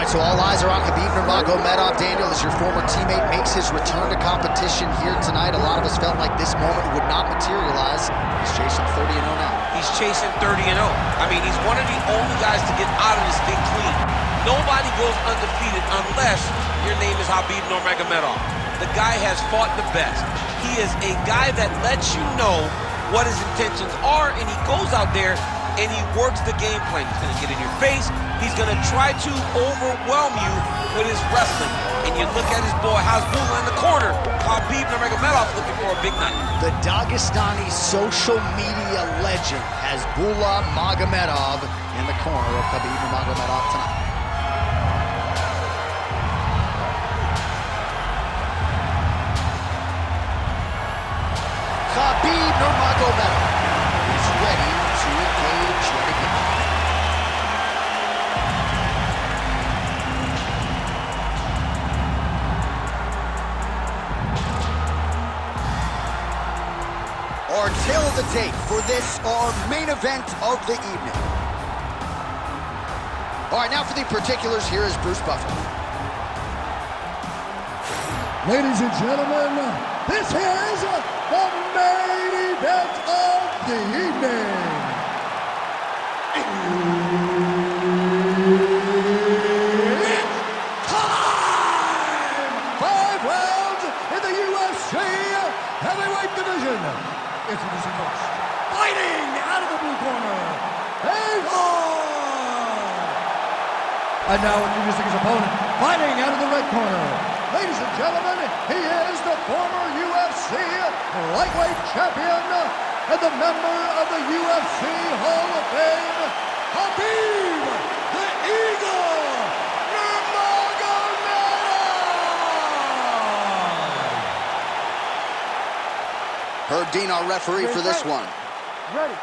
So all eyes are on Khabib Nurmagomedov. Daniel, as your former teammate makes his return to competition here tonight, a lot of us felt like this moment would not materialize. He's chasing 30-0 now. He's chasing 30-0. I mean, he's one of the only guys to get out of this thing clean. Nobody goes undefeated unless your name is Khabib Nurmagomedov. The guy has fought the best. He is a guy that lets you know what his intentions are, and he goes out there and he works the game plan. He's going to get in your face. He's going to try to overwhelm you with his wrestling. And you look at his boy Hasbulla in the corner. Khabib Nurmagomedov looking for a big night. The Dagestani social media legend Hasbulla Magomedov in the corner of Khabib Nurmagomedov tonight. Khabib Nurmagomedov is ready to engage yet again. Our tail of the tape for this, our main event of the evening. All right, now for the particulars, here is Bruce Buffer. Ladies and gentlemen, this is the main event of the evening. It's time! 5 rounds in the UFC heavyweight division. Introducing first, fighting out of the blue corner, Avar! And now introducing his opponent, fighting out of the red corner. Ladies and gentlemen, he is the former UFC Lightweight Champion and the member of the UFC Hall of Fame, Khabib the Eagle Nurmagomedov! Herb Dean, our referee for this one. Ready.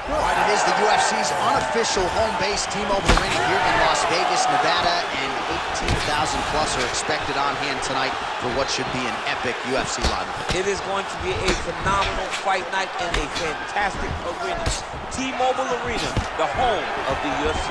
All right, it is the UFC's unofficial home base, T-Mobile Arena here in Las Vegas, Nevada, and 18,000 plus are expected on hand tonight for what should be an epic UFC Lightweight. It is going to be a phenomenal fight night and a fantastic arena. T-Mobile Arena, the home of the UFC.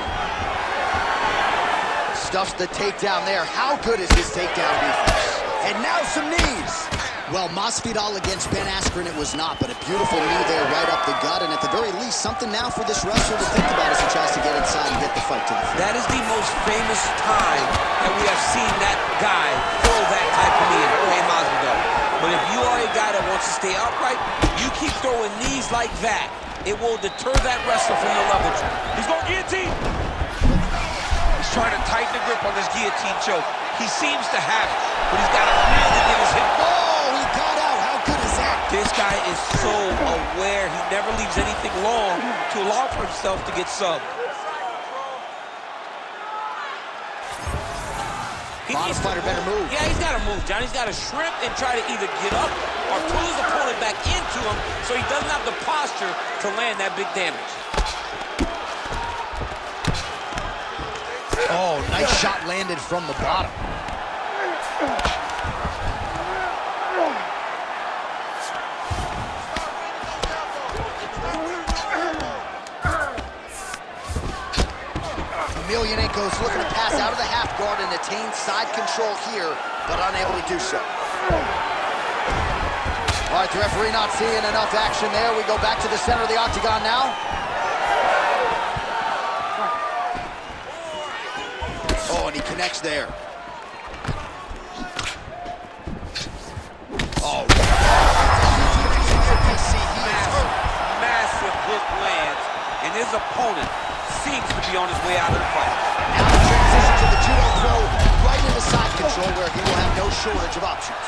Stuffs the takedown there. How good is his takedown defense? And now some knees. Well, Masvidal against Ben Askren, it was not, but a beautiful knee there right up the gut, and at the very least, something now for this wrestler to think about as he tries to get inside and get the fight to the floor. That is the most famous time that we have seen that guy throw that type of knee in, Jorge Masvidal. But if you are a guy that wants to stay upright, you keep throwing knees like that, it will deter that wrestler from the level. He's going guillotine. He's trying to tighten the grip on this guillotine choke. He seems to have it, but he's got to really get his hip. This guy is so aware. He never leaves anything long to allow for himself to get subbed. Bottom fighter better move. Yeah, he's got to move, John. He's got to shrimp and try to either get up or pull his opponent back into him so he doesn't have the posture to land that big damage. Oh, nice shot landed from the bottom. Emelianenko is looking to pass out of the half guard and attain side control here, but unable to do so. All right, the referee not seeing enough action there. We go back to the center of the octagon now. Oh, and he connects there. Oh, massive hook lands, and his opponent seems to be on his way out of the fight. Now the transition to the judo throw right into side control where he will have no shortage of options.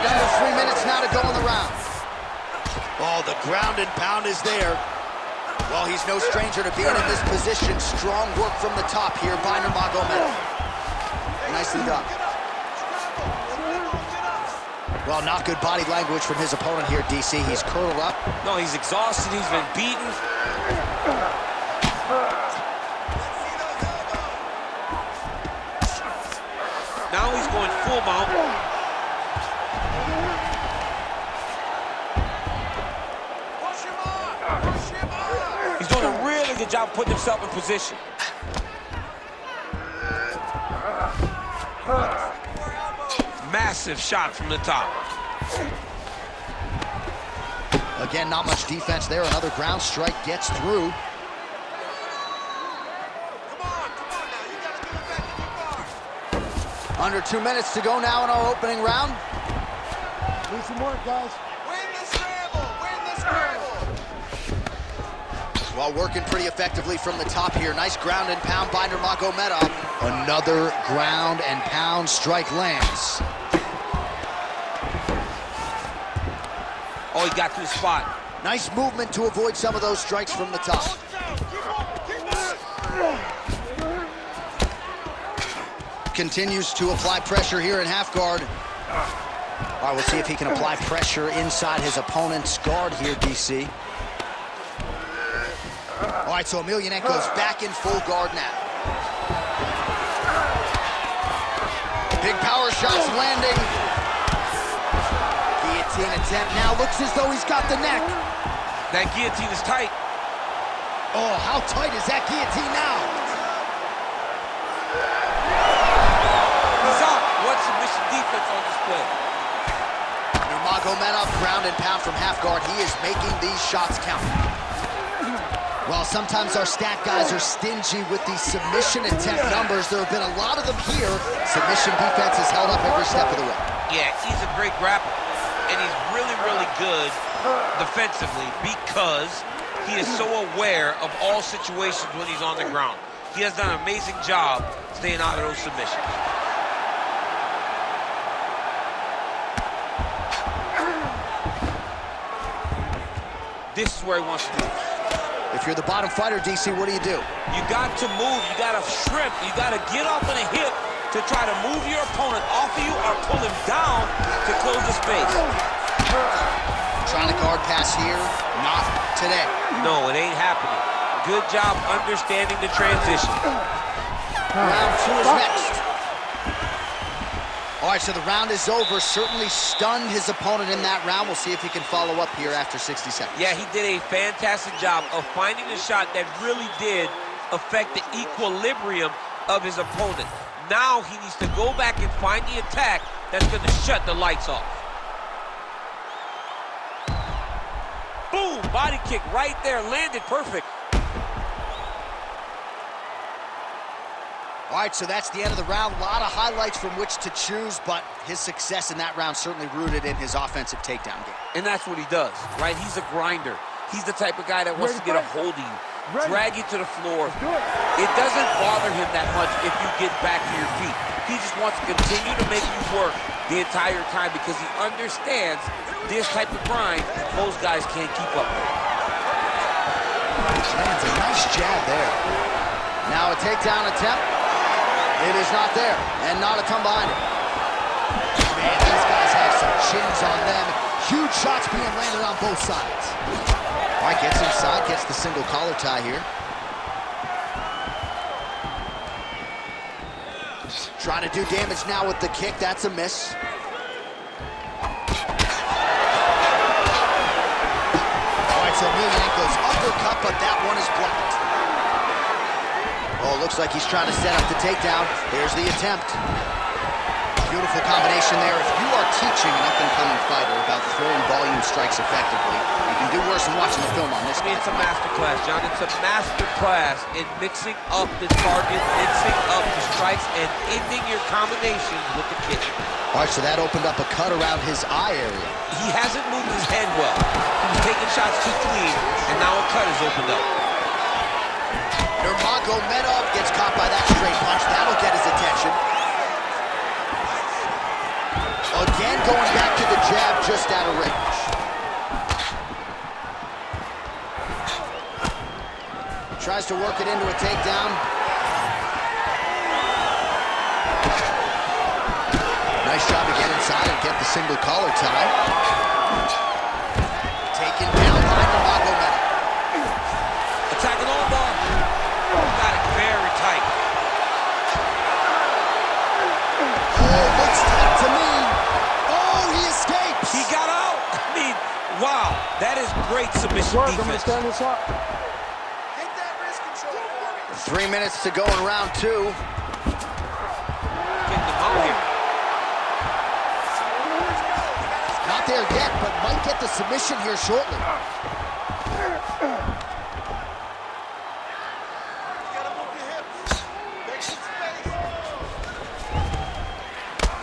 Under 3 minutes now to go in the round. Oh, the ground and pound is there. Well, he's no stranger to being in this position. Strong work from the top here by Nurmagomedov. Nicely done. Well, not good body language from his opponent here, DC. He's curled up. No, he's exhausted. He's been beaten. Now he's going full mount. He's doing a really good job of putting himself in position. Massive shot from the top. Again, not much defense there. Another ground strike gets through. Under 2 minutes to go now in our opening round. Do some work, guys. Win the scramble! Win the scramble! Well, working pretty effectively from the top here. Nice ground and pound by Nurmagomedov. Another ground and pound strike lands. Oh, he got to the spot. Nice movement to avoid some of those strikes from the top. Continues to apply pressure here in half guard. All right, we'll see if he can apply pressure inside his opponent's guard here, DC. All right, so Emelianenko's back in full guard now. Big power shots landing. Guillotine attempt now. Looks as though he's got the neck. That guillotine is tight. Oh, how tight is that guillotine now? He's out. What submission defense on display? Nurmagomedov, ground and pound from half guard. He is making these shots count. Well, sometimes our stat guys are stingy with these submission attempt numbers. There have been a lot of them here. Submission defense has held up every step of the way. Yeah, he's a great grappler, and he's really, really good defensively because he is so aware of all situations when he's on the ground. He has done an amazing job staying out of those submissions. This is where he wants to be. If you're the bottom fighter, DC, what do? You got to move, you got to shrimp, you got to get off on a hip to try to move your opponent off of you or pull him down to close the space. Trying to guard pass here, not today. No, it ain't happening. Good job understanding the transition. Round two is next. All right, so the round is over. Certainly stunned his opponent in that round. We'll see if he can follow up here after 60 seconds. Yeah, he did a fantastic job of finding the shot that really did affect the equilibrium of his opponent. Now he needs to go back and find the attack that's going to shut the lights off. Boom! Body kick right there, landed perfect. All right, so that's the end of the round. A lot of highlights from which to choose, but his success in that round certainly rooted in his offensive takedown game. And that's what he does, right? He's a grinder. He's the type of guy that wants to get a hold of you, drag you to the floor. It doesn't bother him that much if you get back to your feet. He just wants to continue to make you work the entire time because he understands this type of grind most guys can't keep up with. Lands a nice jab there. Now a takedown attempt. It is not there, and not a ton behind it. Man, these guys have some chins on them. Huge shots being landed on both sides. All right, gets inside, gets the single collar tie here. Trying to do damage now with the kick. That's a miss. All right, so Emelianenko's uppercut, but that one is blocked. Oh, looks like he's trying to set up the takedown. There's the attempt. Beautiful combination there. If you are teaching an up-and-coming fighter about throwing volume strikes effectively, you can do worse than watching the film on this. It's a master class, John. It's a master class in mixing up the target, mixing up the strikes, and ending your combinations with the kick. All right, so that opened up a cut around his eye area. He hasn't moved his head well. He was taking shots too clean, and now a cut is opened up. Nurmagomedov gets caught by that straight punch. That'll get his attention. Again, going back to the jab just out of range. Tries to work it into a takedown. Nice job to get inside and get the single collar tie. Taken down by Nurmagomedov. Attacking on bar. Got it very tight. Oh, looks tight to me. Oh, he escapes. He got out. I mean, wow. That is great submission defense. I'm gonna stand this up. Take that wrist 3 minutes to go in round 2. Getting them out here. Not there yet, but might get the submission here shortly.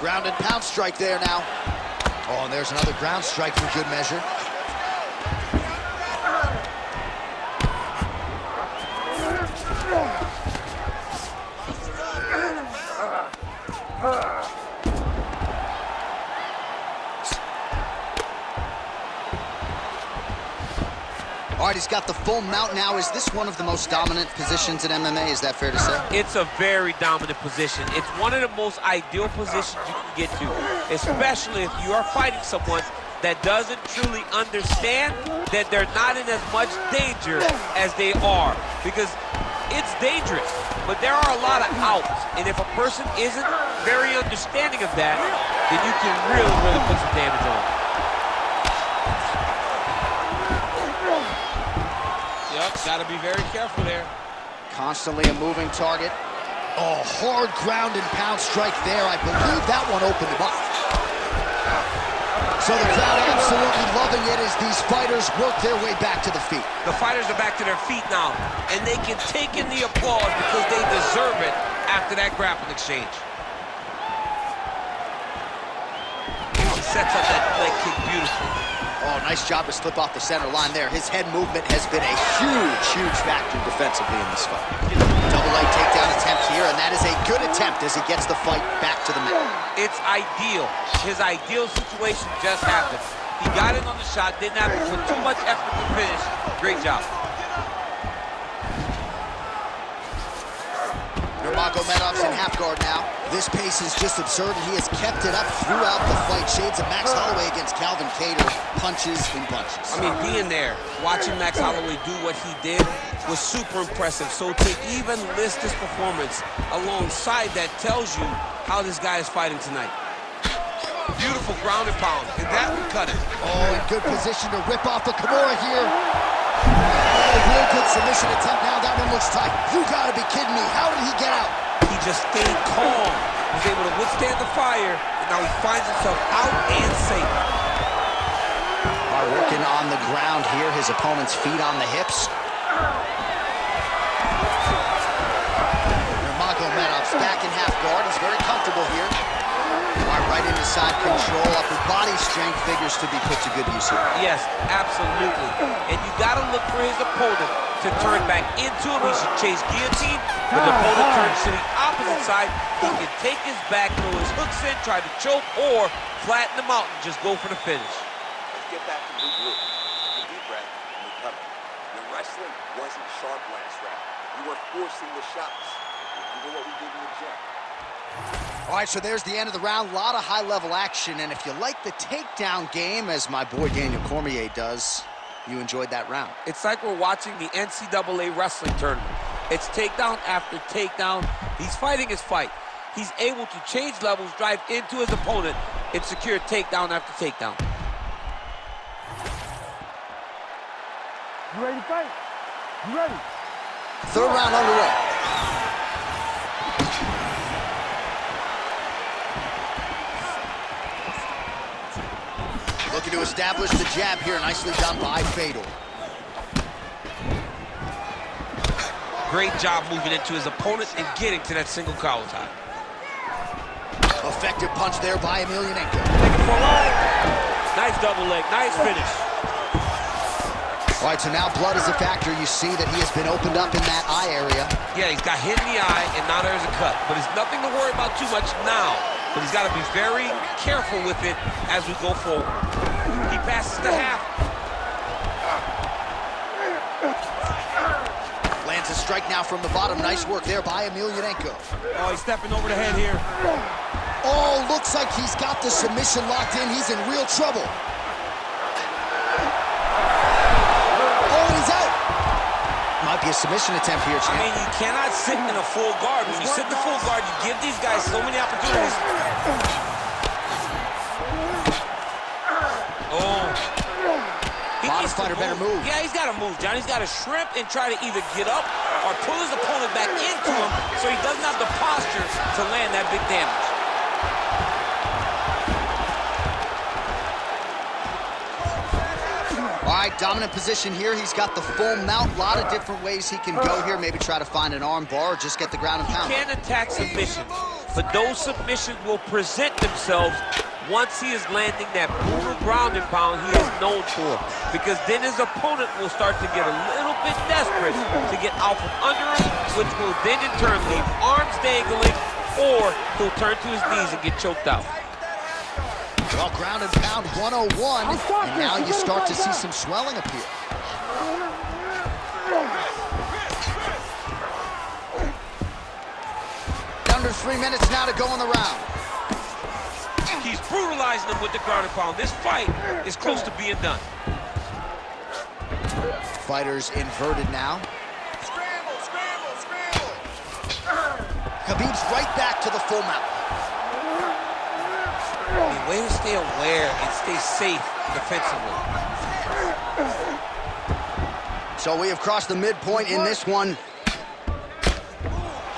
Ground and pound strike there now. Oh, and there's another ground strike for good measure. All right, he's got the full mount now. Is this one of the most dominant positions in MMA? Is that fair to say? It's a very dominant position. It's one of the most ideal positions you can get to, especially if you are fighting someone that doesn't truly understand that they're not in as much danger as they are. Because it's dangerous, but there are a lot of outs. And if a person isn't very understanding of that, then you can really, really put some damage on them. Yep, gotta be very careful there. Constantly a moving target. Oh, hard ground and pound strike there. I believe that one opened him up. So the crowd absolutely loving it as these fighters work their way back to the feet. The fighters are back to their feet now, and they can take in the applause because they deserve it after that grappling exchange. He sets up that leg kick beautifully. Oh, nice job to slip off the center line there. His head movement has been a huge, huge factor defensively in this fight. Double leg takedown attempt here, and that is a good attempt as he gets the fight back to the mat. It's ideal. His ideal situation just happened. He got in on the shot, didn't have to put too much effort to finish. Great job. Nurmagomedov's in half guard now. This pace is just absurd, and he has kept it up throughout the fight. Shades of Max Holloway against Calvin Kattar, punches and punches. I mean, being there, watching Max Holloway do what he did was super impressive. So to even list this performance alongside that tells you how this guy is fighting tonight. Beautiful ground and pound, and that would cut it. Oh, in good position to rip off a Kimura here. Oh, real good submission attempt now. That one looks tight. You gotta be kidding me. How did he get out? He just stayed calm. He was able to withstand the fire, and now he finds himself out and safe. All right, working on the ground here. His opponent's feet on the hips. Nurmagomedov's back in half guard. He's very comfortable here. All right, right into side control. Upper body strength figures to be put to good use here. Yes, absolutely. And you got to look for his opponent to turn back into him. He should chase guillotine. When the opponent turns to the opposite side, he can take his back, throw his hooks in, try to choke, or flatten him out and just go for the finish. Let's get back to regroup. Take a deep breath and recover. Your wrestling wasn't sharp last round. You were forcing the shots. Remember what we did in the gym. All right, so there's the end of the round. A lot of high-level action, and if you like the takedown game, as my boy Daniel Cormier does, you enjoyed that round. It's like we're watching the NCAA wrestling tournament. It's takedown after takedown. He's fighting his fight. He's able to change levels, drive into his opponent, and secure takedown after takedown. You ready to fight? You ready? Third round underway. Looking to establish the jab here. Nicely done by Fedor. Great job moving into his opponent and getting to that single collar tie. Effective punch there by Emelianenko. Taking for a ride. Nice double leg. Nice finish. All right, so now blood is a factor. You see that he has been opened up in that eye area. Yeah, he's got hit in the eye, and now there's a cut. But it's nothing to worry about too much now. But he's got to be very careful with it as we go forward. He passes the half. Lands a strike now from the bottom. Nice work there by Emelianenko. Oh, he's stepping over the head here. Oh, looks like he's got the submission locked in. He's in real trouble. Oh, and he's out. Might be a submission attempt here, champ. I mean, you cannot sit in a full guard. When you sit in the full guard, you give these guys so many opportunities. Oh. Modest fighter better move. Yeah, he's got to move, John. He's got to shrimp and try to either get up or pull his opponent back into him so he doesn't have the posture to land that big damage. All right, dominant position here. He's got the full mount. A lot of different ways he can go here. Maybe try to find an arm bar or just get the ground and pound. He can attack submissions, but those submissions will present themselves once he is landing that brutal ground and pound he is known for. Because then his opponent will start to get a little bit desperate to get out from under him, which will then in turn leave arms dangling, or he'll turn to his knees and get choked out. Well, ground and pound 101, and now you start to see some swelling appear. Under 3 minutes now to go in the round. He's brutalizing him with the ground and pound. This fight is close to being done. Fighters inverted now. Scramble, scramble, scramble. Khabib's right back to the full mount. The way to stay aware and stay safe defensively. So we have crossed the midpoint in this one.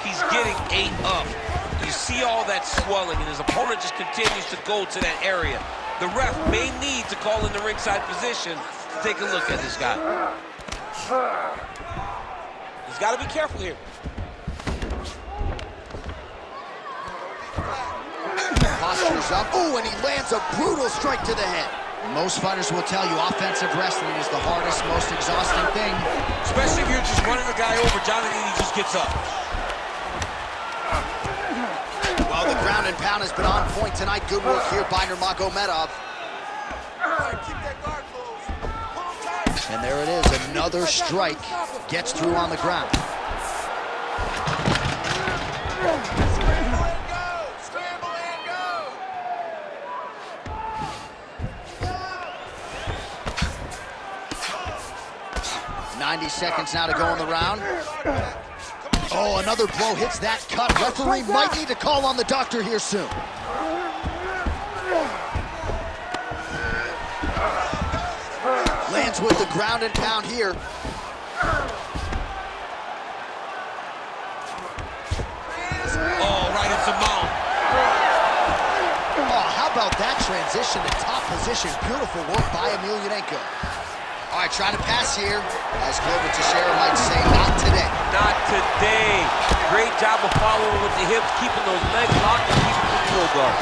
He's getting ate up. You see all that swelling, and his opponent just continues to go to that area. The ref may need to call in the ringside position to take a look at this guy. He's got to be careful here. Posture's up. Ooh, and he lands a brutal strike to the head. Most fighters will tell you offensive wrestling is the hardest, most exhausting thing. Especially if you're just running the guy over. Johnny just gets up. Well, the ground and pound has been on point tonight. Good work here by Nurmagomedov. Keep that guard closed. Pull tight. And there it is, another strike. Gets through on the ground. Scramble and go. Scramble and go. 90 seconds now to go in the round. Oh, another blow hits that cut. Referee might need to call on the doctor here soon. Lands with the ground and pound here. Oh, right into mount. Oh, how about that transition to top position? Beautiful work by Emelianenko. All right, trying to pass here. As Glover Teixeira might say, not today. Not today. Great job of following with the hips, keeping those legs locked and keeping the full guard.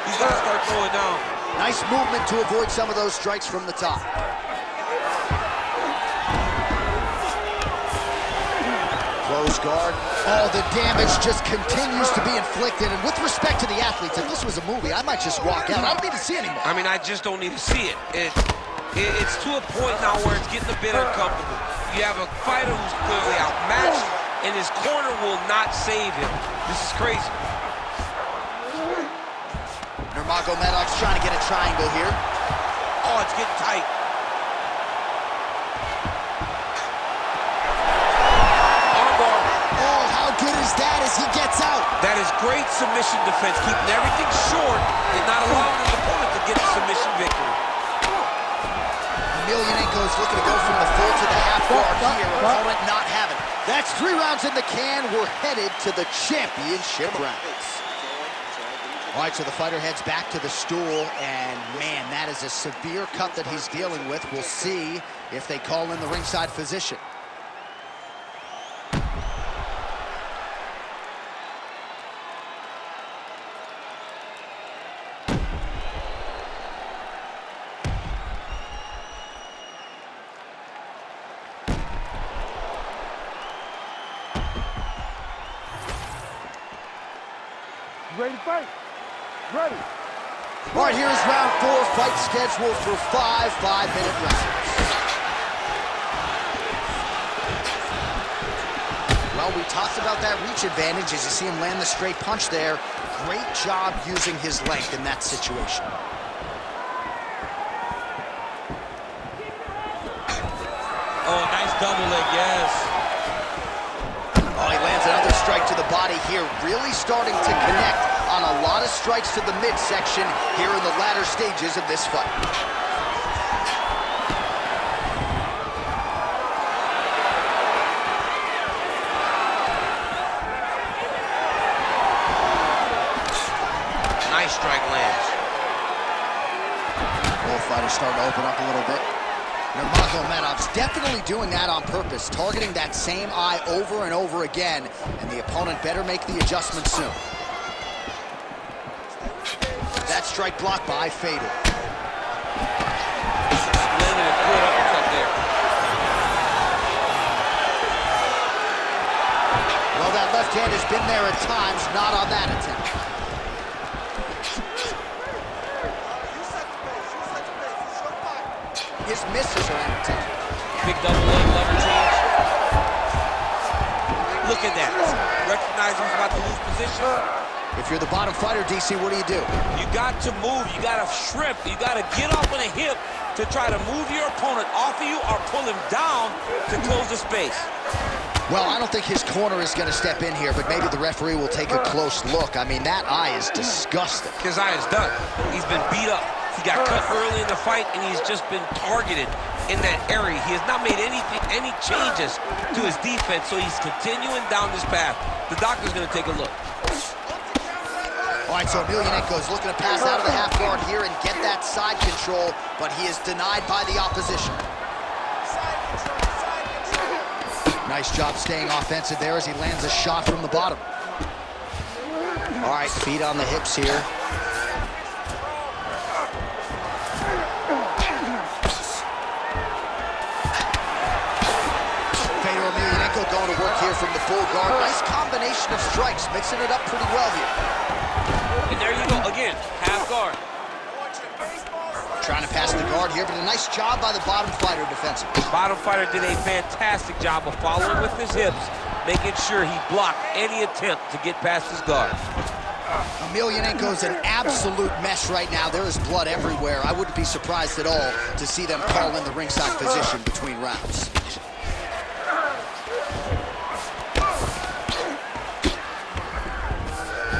He's got to start going down. Nice movement to avoid some of those strikes from the top. Close guard. Oh, the damage just continues to be inflicted. And with respect to the athletes, if this was a movie, I might just walk out. I don't need to see anymore. I mean, I just don't need to see it. It's to a point now where it's getting a bit uncomfortable. You have a fighter who's clearly outmatched, and his corner will not save him. This is crazy. Nurmagomedov's trying to get a triangle here. Oh, it's getting tight. Armbar. Oh, how good is that as he gets out? That is great submission defense, keeping everything short and not allowing his opponent to get the submission victory. Emelianenko is looking to go from the full to the half guard here. Opponent not having it. That's 3 rounds in the can. We're headed to the championship rounds. All right, so the fighter heads back to the stool, and man, that is a severe cut that he's dealing with. We'll see if they call in the ringside physician. Ready to fight? Ready. All right, here's round 4, fight scheduled for 5 5-minute rounds. Well, we talked about that reach advantage as you see him land the straight punch there. Great job using his length in that situation. Oh, nice double leg, yes. Oh, he lands another strike to the body here, really starting to connect on a lot of strikes to the midsection here in the latter stages of this fight. Both fighters starting to open up a little bit. Nurmagomedov's definitely doing that on purpose, targeting that same eye over and over again, and the opponent better make the adjustment soon. That strike blocked by Fedor. Landed a good uppercut there. Well, that left hand has been there at times, not on that attempt. His misses are entertaining. Big double leg lever change. Look at that. Recognize he's about to lose position. If you're the bottom fighter, DC, what do? You got to move. You got to shrimp. You got to get off on a hip to try to move your opponent off of you or pull him down to close the space. Well, I don't think his corner is going to step in here, but maybe the referee will take a close look. I mean, that eye is disgusting. His eye is done. He's been beat up. He got cut early in the fight, and he's just been targeted in that area. He has not made any changes to his defense, so he's continuing down this path. The doctor's going to take a look. All right, so Emelianenko is looking to pass out of the half guard here and get that side control, but he is denied by the opposition. Nice job staying offensive there as he lands a shot from the bottom. All right, feet on the hips here. Emelianenko going to work here from the full guard. Nice combination of strikes, mixing it up pretty well here. And there you go, again, half guard. Trying to pass the guard here, but a nice job by the bottom fighter defensively. The bottom fighter did a fantastic job of following with his hips, making sure he blocked any attempt to get past his guard. Emelianenko's an absolute mess right now. There is blood everywhere. I wouldn't be surprised at all to see them call in the ringside position between rounds.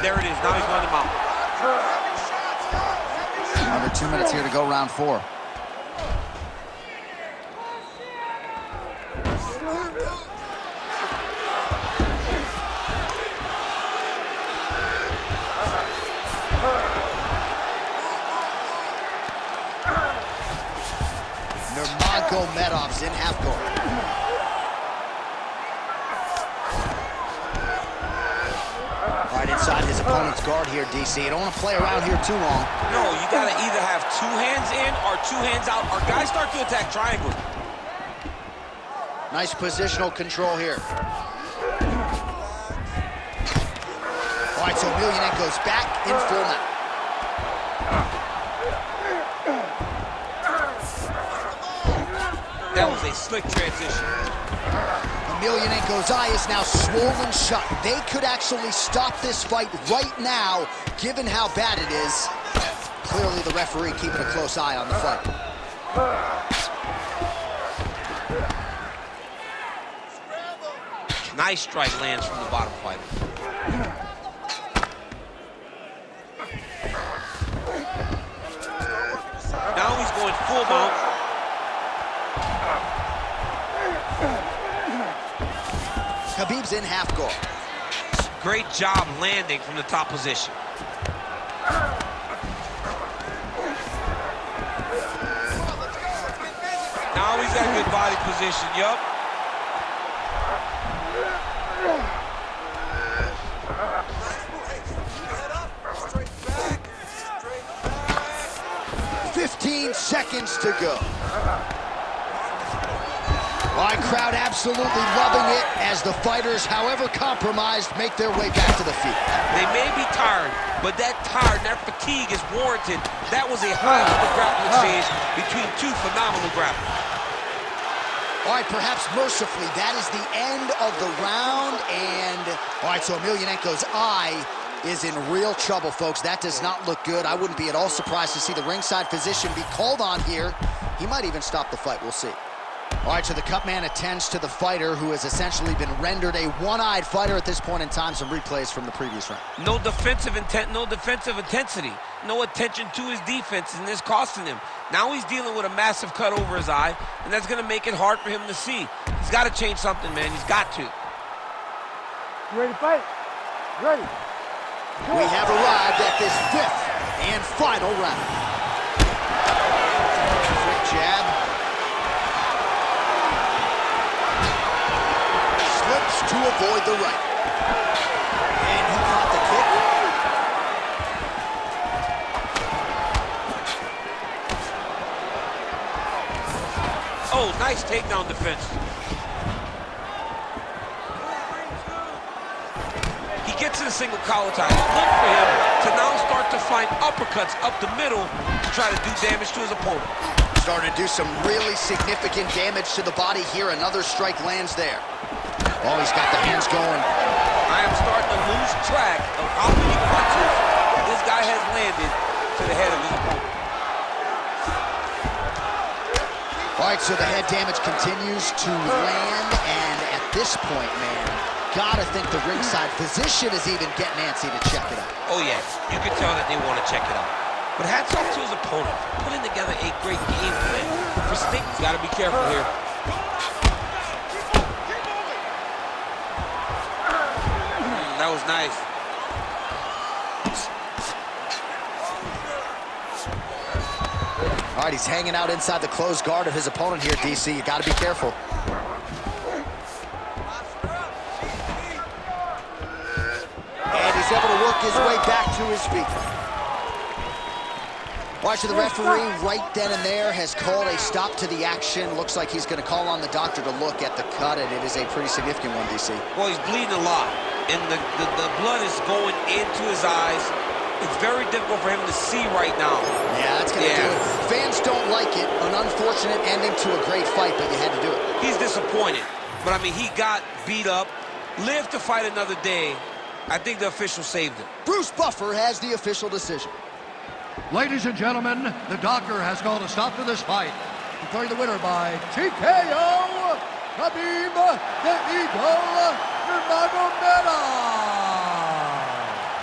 There it is, now he's going to mount. Under 2 minutes here to go, round 4. Nurmagomedov's in half guard. All right, inside his opponent's guard here, DC. You don't want to play around here too long. No, you got to either have 2 hands in or 2 hands out, or guys start to attack triangle. Nice positional control here. All right, so Emelianenko's back in full mount. That was a slick transition. Emelianenko's eye is now swollen shut. They could actually stop this fight right now, given how bad it is. Clearly the referee keeping a close eye on the fight. Nice strike lands from the bottom fighter. Now he's going full mount. Khabib's in half guard. Great job landing from the top position. Now he's got good body position, yup. Straight back. 15 seconds to go. All right, crowd absolutely loving it as the fighters, however compromised, make their way back to the feet. They may be tired, but that fatigue is warranted. That was a high-level grappling exchange between 2 phenomenal grapplers. All right, perhaps mercifully, that is the end of the round, and all right, so Emelianenko's eye is in real trouble, folks. That does not look good. I wouldn't be at all surprised to see the ringside physician be called on here. He might even stop the fight. We'll see. All right, so the cut man attends to the fighter who has essentially been rendered a one-eyed fighter at this point in time. Some replays from the previous round. No defensive intent, no defensive intensity, no attention to his defense, and this costing him. Now he's dealing with a massive cut over his eye, and that's going to make it hard for him to see. He's got to change something, man. He's got to. You ready to fight? Ready. We have arrived at this 5th and final round. avoid the right. And he caught the kick. Oh, nice takedown defense. He gets in a single collar tie. Look for him to now start to find uppercuts up the middle to try to do damage to his opponent. Starting to do some really significant damage to the body here. Another strike lands there. Oh, he's got the hands going. I am starting to lose track of how many punches this guy has landed to the head of his opponent. All right, so the head damage continues to land, and at this point, man, gotta think the ringside physician is even getting antsy to check it out. Oh, yes. You can tell that they want to check it out. But hats off to his opponent, putting together a great game plan. For Sting, he's got to be careful here. That was nice. All right, he's hanging out inside the closed guard of his opponent here, DC. You got to be careful. And he's able to work his way back to his feet. Watching the referee right then and there has called a stop to the action. Looks like he's going to call on the doctor to look at the cut, and it is a pretty significant one, DC. Well, he's bleeding a lot, and the blood is going into his eyes. It's very difficult for him to see right now. Yeah, that's going to do it. Fans don't like it. An unfortunate ending to a great fight, but you had to do it. He's disappointed. But, I mean, he got beat up, lived to fight another day. I think the official saved him. Bruce Buffer has the official decision. Ladies and gentlemen, the doctor has called a stop to this fight, declaring the winner by TKO, Khabib the Eagle Nurmagomedov.